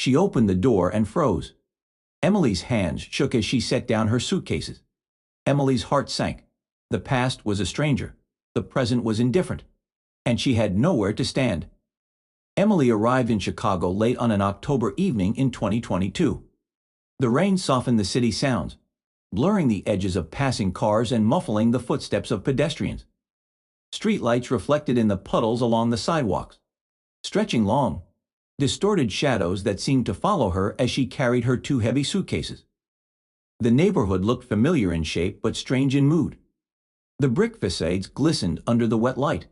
She opened the door and froze. Emily's hands shook as she set down her suitcases. Emily's heart sank. The past was a stranger. The present was indifferent. And she had nowhere to stand. Emily arrived in Chicago late on an October evening in 2022. The rain softened the city sounds, blurring the edges of passing cars and muffling the footsteps of pedestrians. Streetlights reflected in the puddles along the sidewalks, stretching long, distorted shadows that seemed to follow her as she carried her two heavy suitcases. The neighborhood looked familiar in shape but strange in mood. The brick facades glistened under the wet light,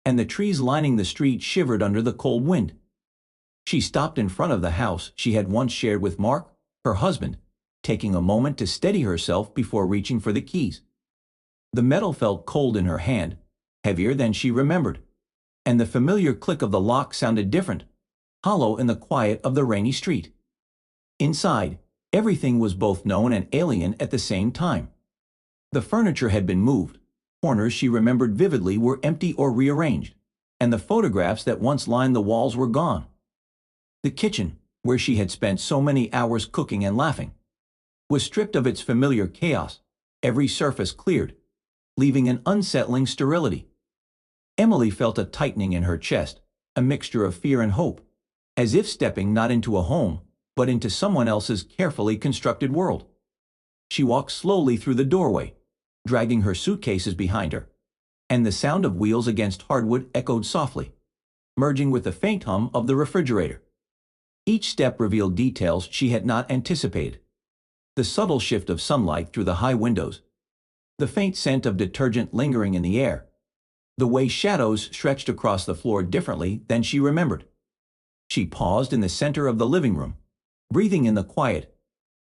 and the trees lining the street shivered under the cold wind. She stopped in front of the house she had once shared with Mark, her husband, taking a moment to steady herself before reaching for the keys. The metal felt cold in her hand, heavier than she remembered, and the familiar click of the lock sounded different, hollow in the quiet of the rainy street. Inside, everything was both known and alien at the same time. The furniture had been moved. Corners she remembered vividly were empty or rearranged, and the photographs that once lined the walls were gone. The kitchen, where she had spent so many hours cooking and laughing, was stripped of its familiar chaos, every surface cleared, leaving an unsettling sterility. Emily felt a tightening in her chest, a mixture of fear and hope, as if stepping not into a home, but into someone else's carefully constructed world. She walked slowly through the doorway, dragging her suitcases behind her, and the sound of wheels against hardwood echoed softly, merging with the faint hum of the refrigerator. Each step revealed details she had not anticipated. The subtle shift of sunlight through the high windows, the faint scent of detergent lingering in the air, the way shadows stretched across the floor differently than she remembered. She paused in the center of the living room, breathing in the quiet,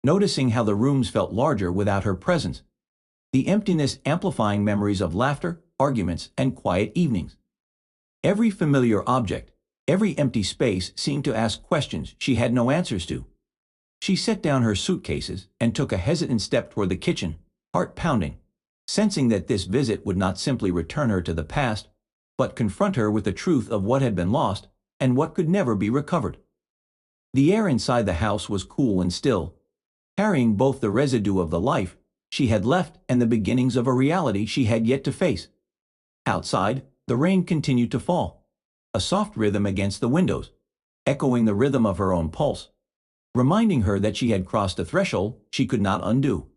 noticing how the rooms felt larger without her presence, the emptiness amplifying memories of laughter, arguments, and quiet evenings. Every familiar object, every empty space seemed to ask questions she had no answers to. She set down her suitcases and took a hesitant step toward the kitchen, heart pounding, sensing that this visit would not simply return her to the past, but confront her with the truth of what had been lost and what could never be recovered. The air inside the house was cool and still, carrying both the residue of the life she had left and the beginnings of a reality she had yet to face. Outside, the rain continued to fall, a soft rhythm against the windows, echoing the rhythm of her own pulse, reminding her that she had crossed a threshold she could not undo.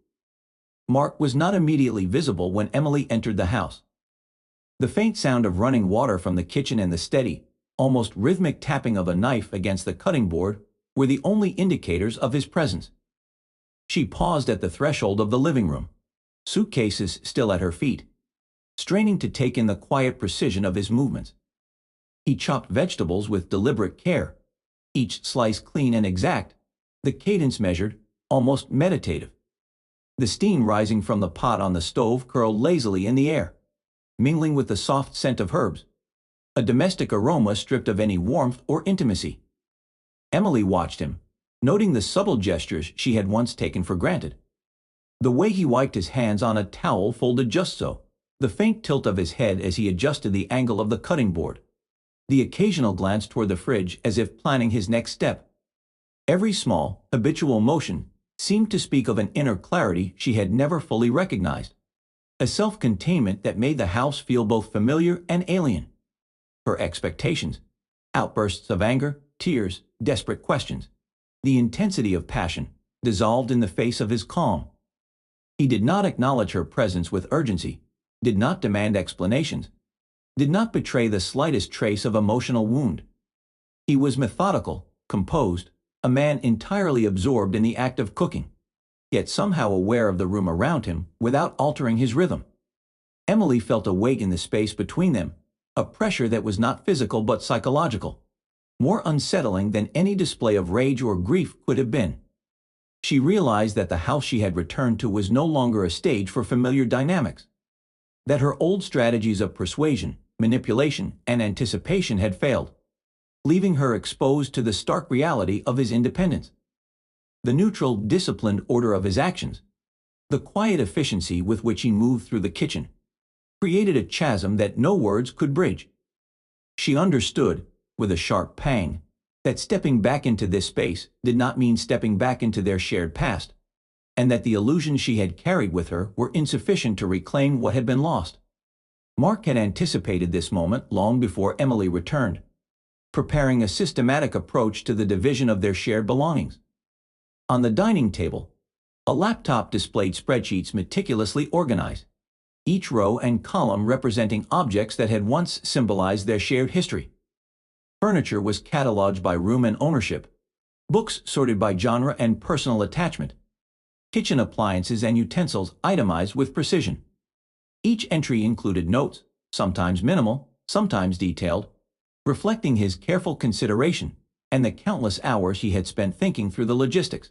Mark was not immediately visible when Emily entered the house. The faint sound of running water from the kitchen and the steady, almost rhythmic tapping of a knife against the cutting board were the only indicators of his presence. She paused at the threshold of the living room, suitcases still at her feet, straining to take in the quiet precision of his movements. He chopped vegetables with deliberate care, each slice clean and exact, the cadence measured, almost meditative. The steam rising from the pot on the stove curled lazily in the air, mingling with the soft scent of herbs, a domestic aroma stripped of any warmth or intimacy. Emily watched him, noting the subtle gestures she had once taken for granted. The way he wiped his hands on a towel folded just so, the faint tilt of his head as he adjusted the angle of the cutting board, the occasional glance toward the fridge as if planning his next step. Every small, habitual motion seemed to speak of an inner clarity she had never fully recognized, a self-containment that made the house feel both familiar and alien. Her expectations, outbursts of anger, tears, desperate questions, the intensity of passion, dissolved in the face of his calm. He did not acknowledge her presence with urgency, did not demand explanations, did not betray the slightest trace of emotional wound. He was methodical, composed, a man entirely absorbed in the act of cooking, yet somehow aware of the room around him without altering his rhythm. Emily felt a weight in the space between them, a pressure that was not physical but psychological, more unsettling than any display of rage or grief could have been. She realized that the house she had returned to was no longer a stage for familiar dynamics, that her old strategies of persuasion, manipulation, and anticipation had failed, leaving her exposed to the stark reality of his independence. The neutral, disciplined order of his actions, the quiet efficiency with which he moved through the kitchen, created a chasm that no words could bridge. She understood, with a sharp pang, that stepping back into this space did not mean stepping back into their shared past, and that the illusions she had carried with her were insufficient to reclaim what had been lost. Mark had anticipated this moment long before Emily returned, preparing a systematic approach to the division of their shared belongings. On the dining table, a laptop displayed spreadsheets meticulously organized, each row and column representing objects that had once symbolized their shared history. Furniture was cataloged by room and ownership, books sorted by genre and personal attachment, kitchen appliances and utensils itemized with precision. Each entry included notes, sometimes minimal, sometimes detailed, reflecting his careful consideration and the countless hours he had spent thinking through the logistics.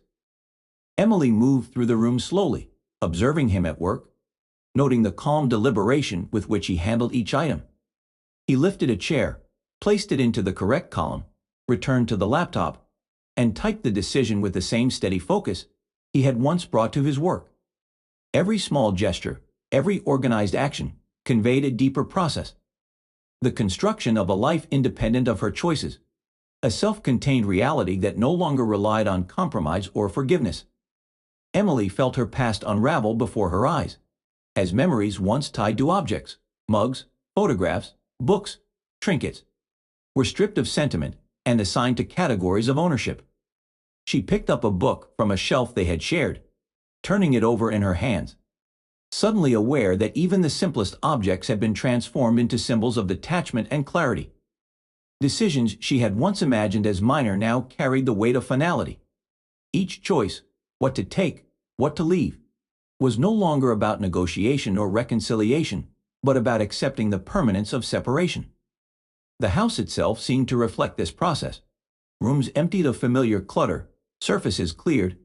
Emily moved through the room slowly, observing him at work, noting the calm deliberation with which he handled each item. He lifted a chair, placed it into the correct column, returned to the laptop, and typed the decision with the same steady focus he had once brought to his work. Every small gesture, every organized action, conveyed a deeper process. The construction of a life independent of her choices, a self-contained reality that no longer relied on compromise or forgiveness. Emily felt her past unravel before her eyes, as memories once tied to objects, mugs, photographs, books, trinkets, were stripped of sentiment and assigned to categories of ownership. She picked up a book from a shelf they had shared, turning it over in her hands, suddenly aware that even the simplest objects had been transformed into symbols of detachment and clarity. Decisions she had once imagined as minor now carried the weight of finality. Each choice, what to take, what to leave, was no longer about negotiation or reconciliation, but about accepting the permanence of separation. The house itself seemed to reflect this process. Rooms emptied of familiar clutter, surfaces cleared,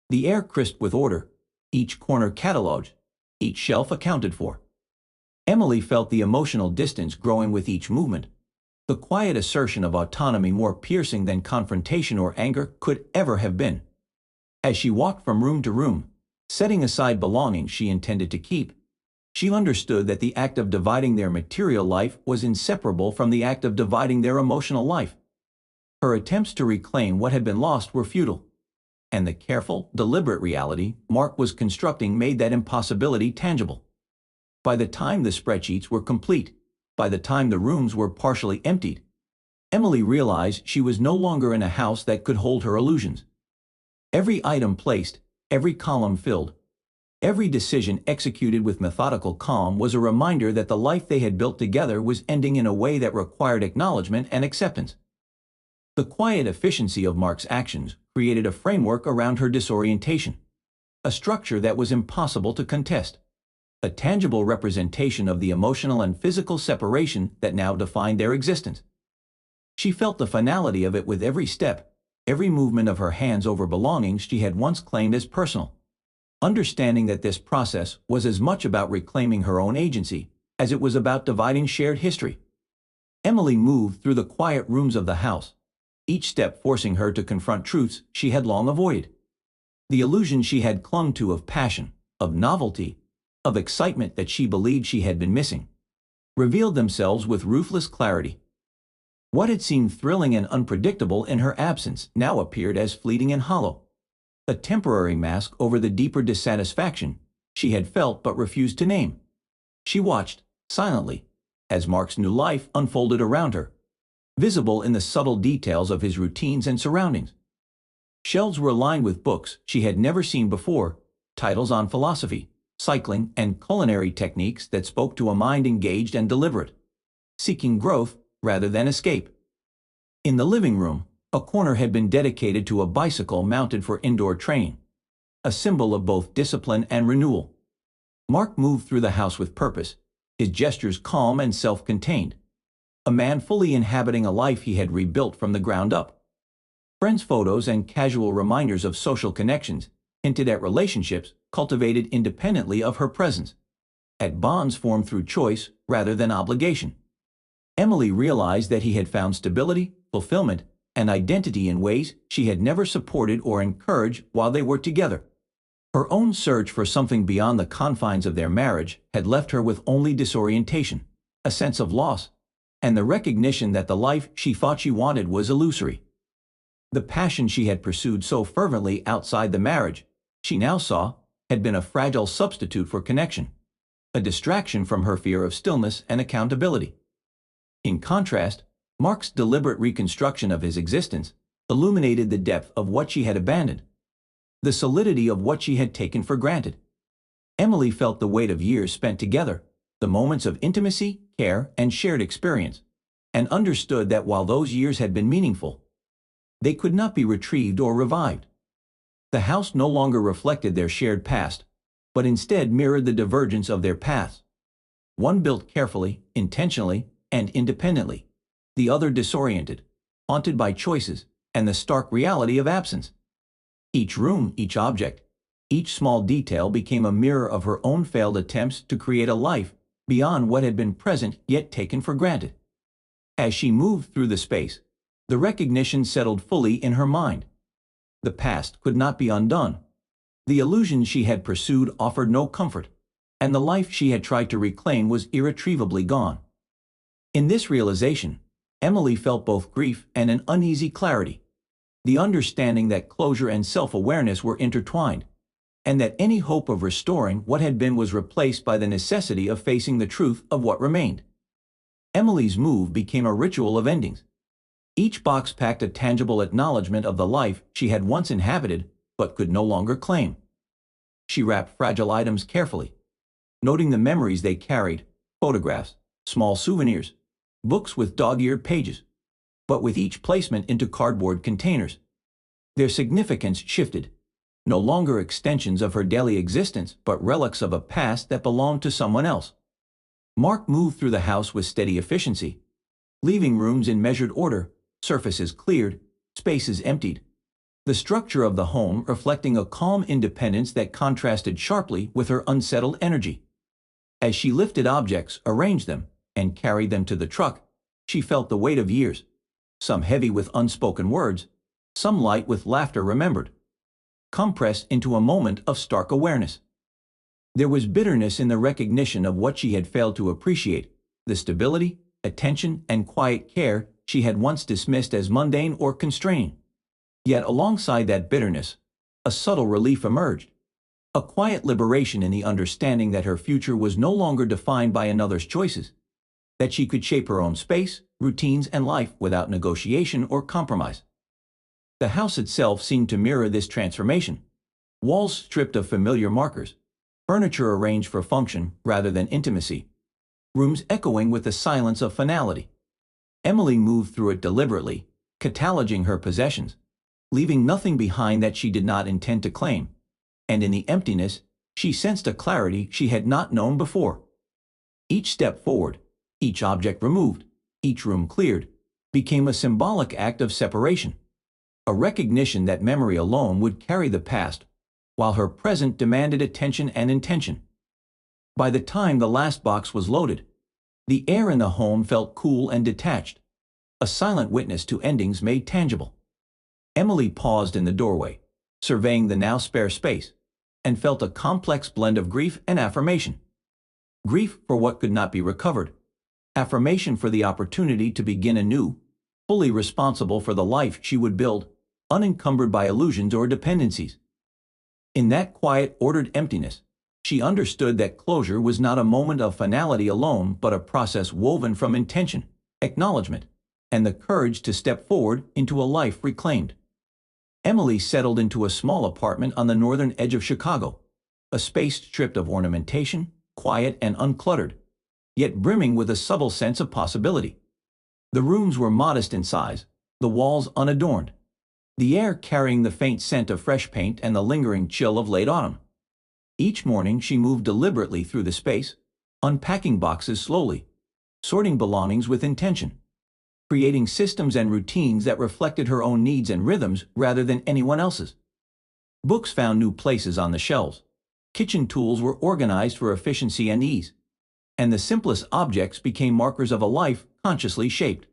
the air crisped with order, each corner catalogued, each shelf accounted for. Emily felt the emotional distance growing with each movement, the quiet assertion of autonomy more piercing than confrontation or anger could ever have been. As she walked from room to room, setting aside belongings she intended to keep, she understood that the act of dividing their material life was inseparable from the act of dividing their emotional life. Her attempts to reclaim what had been lost were futile, and the careful, deliberate reality Mark was constructing made that impossibility tangible. By the time the spreadsheets were complete, by the time the rooms were partially emptied, Emily realized she was no longer in a house that could hold her illusions. Every item placed, every column filled, every decision executed with methodical calm was a reminder that the life they had built together was ending in a way that required acknowledgement and acceptance. The quiet efficiency of Mark's actions created a framework around her disorientation, a structure that was impossible to contest, a tangible representation of the emotional and physical separation that now defined their existence. She felt the finality of it with every step, every movement of her hands over belongings she had once claimed as personal, understanding that this process was as much about reclaiming her own agency as it was about dividing shared history. Emily moved through the quiet rooms of the house, each step forcing her to confront truths she had long avoided. The illusion she had clung to of passion, of novelty, of excitement that she believed she had been missing, revealed themselves with ruthless clarity. What had seemed thrilling and unpredictable in her absence now appeared as fleeting and hollow, a temporary mask over the deeper dissatisfaction she had felt but refused to name. She watched, silently, as Mark's new life unfolded around her, visible in the subtle details of his routines and surroundings. Shelves were lined with books she had never seen before, titles on philosophy, cycling, and culinary techniques that spoke to a mind engaged and deliberate, seeking growth rather than escape. In the living room, a corner had been dedicated to a bicycle mounted for indoor training, a symbol of both discipline and renewal. Mark moved through the house with purpose, his gestures calm and self-contained, a man fully inhabiting a life he had rebuilt from the ground up. Friends' photos and casual reminders of social connections hinted at relationships cultivated independently of her presence, at bonds formed through choice rather than obligation. Emily realized that he had found stability, fulfillment, and identity in ways she had never supported or encouraged while they were together. Her own search for something beyond the confines of their marriage had left her with only disorientation, a sense of loss, and the recognition that the life she thought she wanted was illusory. The passion she had pursued so fervently outside the marriage, she now saw, had been a fragile substitute for connection, a distraction from her fear of stillness and accountability. In contrast, Mark's deliberate reconstruction of his existence illuminated the depth of what she had abandoned, the solidity of what she had taken for granted. Emily felt the weight of years spent together, the moments of intimacy, care, and shared experience, and understood that while those years had been meaningful, they could not be retrieved or revived. The house no longer reflected their shared past, but instead mirrored the divergence of their paths. One built carefully, intentionally, and independently, the other disoriented, haunted by choices and the stark reality of absence. Each room, each object, each small detail became a mirror of her own failed attempts to create a life beyond what had been present yet taken for granted. As she moved through the space, the recognition settled fully in her mind. The past could not be undone. The illusions she had pursued offered no comfort, and the life she had tried to reclaim was irretrievably gone. In this realization, Emily felt both grief and an uneasy clarity, the understanding that closure and self-awareness were intertwined, and that any hope of restoring what had been was replaced by the necessity of facing the truth of what remained. Emily's move became a ritual of endings. Each box packed a tangible acknowledgement of the life she had once inhabited but could no longer claim. She wrapped fragile items carefully, noting the memories they carried, photographs, small souvenirs, books with dog-eared pages, but with each placement into cardboard containers. Their significance shifted, no longer extensions of her daily existence but relics of a past that belonged to someone else. Mark moved through the house with steady efficiency, leaving rooms in measured order, surfaces cleared, spaces emptied, the structure of the home reflecting a calm independence that contrasted sharply with her unsettled energy. As she lifted objects, arranged them, and carried them to the truck, she felt the weight of years, some heavy with unspoken words, some light with laughter remembered, compressed into a moment of stark awareness. There was bitterness in the recognition of what she had failed to appreciate, the stability, attention, and quiet care she had once dismissed as mundane or constraining. Yet alongside that bitterness, a subtle relief emerged, a quiet liberation in the understanding that her future was no longer defined by another's choices, that she could shape her own space, routines, and life without negotiation or compromise. The house itself seemed to mirror this transformation, walls stripped of familiar markers, furniture arranged for function rather than intimacy, rooms echoing with the silence of finality. Emily moved through it deliberately, cataloging her possessions, leaving nothing behind that she did not intend to claim, and in the emptiness, she sensed a clarity she had not known before. Each step forward, each object removed, each room cleared, became a symbolic act of separation, a recognition that memory alone would carry the past, while her present demanded attention and intention. By the time the last box was loaded, the air in the home felt cool and detached, a silent witness to endings made tangible. Emily paused in the doorway, surveying the now spare space, and felt a complex blend of grief and affirmation. Grief for what could not be recovered, affirmation for the opportunity to begin anew, fully responsible for the life she would build, unencumbered by illusions or dependencies. In that quiet, ordered emptiness, she understood that closure was not a moment of finality alone but a process woven from intention, acknowledgement, and the courage to step forward into a life reclaimed. Emily settled into a small apartment on the northern edge of Chicago, a space stripped of ornamentation, quiet and uncluttered, yet brimming with a subtle sense of possibility. The rooms were modest in size, the walls unadorned, the air carrying the faint scent of fresh paint and the lingering chill of late autumn. Each morning she moved deliberately through the space, unpacking boxes slowly, sorting belongings with intention, creating systems and routines that reflected her own needs and rhythms rather than anyone else's. Books found new places on the shelves, kitchen tools were organized for efficiency and ease, and the simplest objects became markers of a life consciously shaped.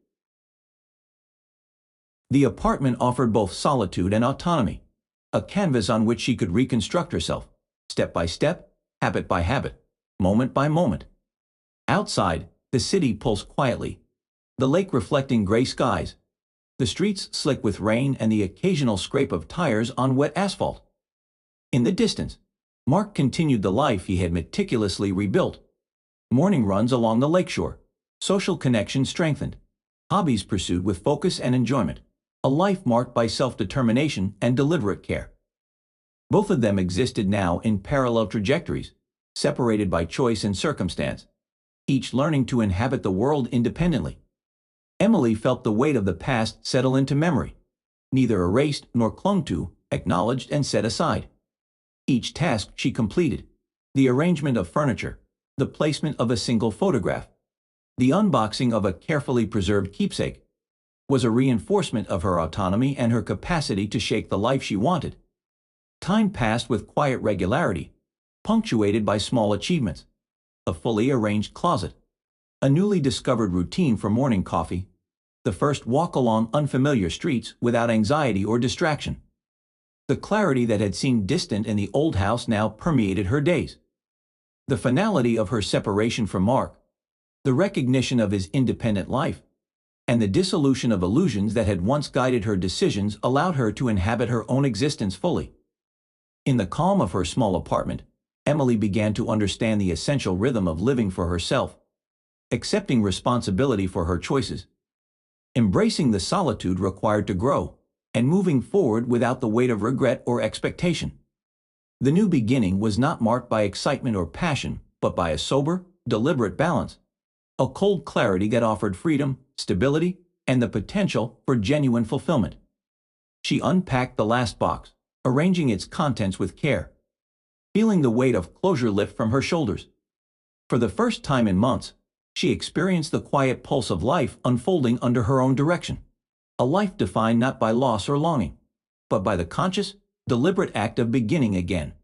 The apartment offered both solitude and autonomy, a canvas on which she could reconstruct herself, step by step, habit by habit, moment by moment. Outside, the city pulsed quietly, the lake reflecting gray skies, the streets slick with rain and the occasional scrape of tires on wet asphalt. In the distance, Mark continued the life he had meticulously rebuilt. Morning runs along the lakeshore, social connections strengthened, hobbies pursued with focus and enjoyment, a life marked by self-determination and deliberate care. Both of them existed now in parallel trajectories, separated by choice and circumstance, each learning to inhabit the world independently. Emily felt the weight of the past settle into memory, neither erased nor clung to, acknowledged and set aside. Each task she completed, the arrangement of furniture, the placement of a single photograph, the unboxing of a carefully preserved keepsake, was a reinforcement of her autonomy and her capacity to shape the life she wanted. Time passed with quiet regularity, punctuated by small achievements, a fully arranged closet, a newly discovered routine for morning coffee, the first walk along unfamiliar streets without anxiety or distraction. The clarity that had seemed distant in the old house now permeated her days. The finality of her separation from Mark, the recognition of his independent life, and the dissolution of illusions that had once guided her decisions allowed her to inhabit her own existence fully. In the calm of her small apartment, Emily began to understand the essential rhythm of living for herself, accepting responsibility for her choices, embracing the solitude required to grow, and moving forward without the weight of regret or expectation. The new beginning was not marked by excitement or passion, but by a sober, deliberate balance, a cold clarity that offered freedom, stability, and the potential for genuine fulfillment. She unpacked the last box, arranging its contents with care, feeling the weight of closure lift from her shoulders. For the first time in months, she experienced the quiet pulse of life unfolding under her own direction, a life defined not by loss or longing, but by the conscious, deliberate act of beginning again.